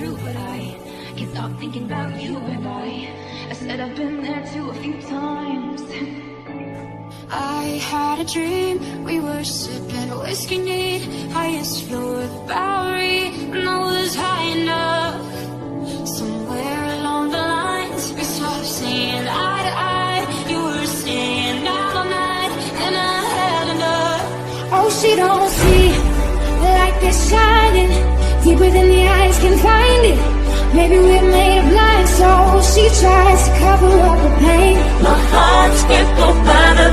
true, but I can't stop thinking about you. And I said I've been there too a few times. I had a dream, we were sipping whiskey neat, highest floor of the Bowery, and I was high enough. Somewhere along the lines, we stopped seeing eye to eye. You were staying out all night, and I had enough. Oh, she don't see the light that's shining deeper than the eyes can find it. Maybe we're made of blind, so she tries to cover up the pain. My heart's crippled by the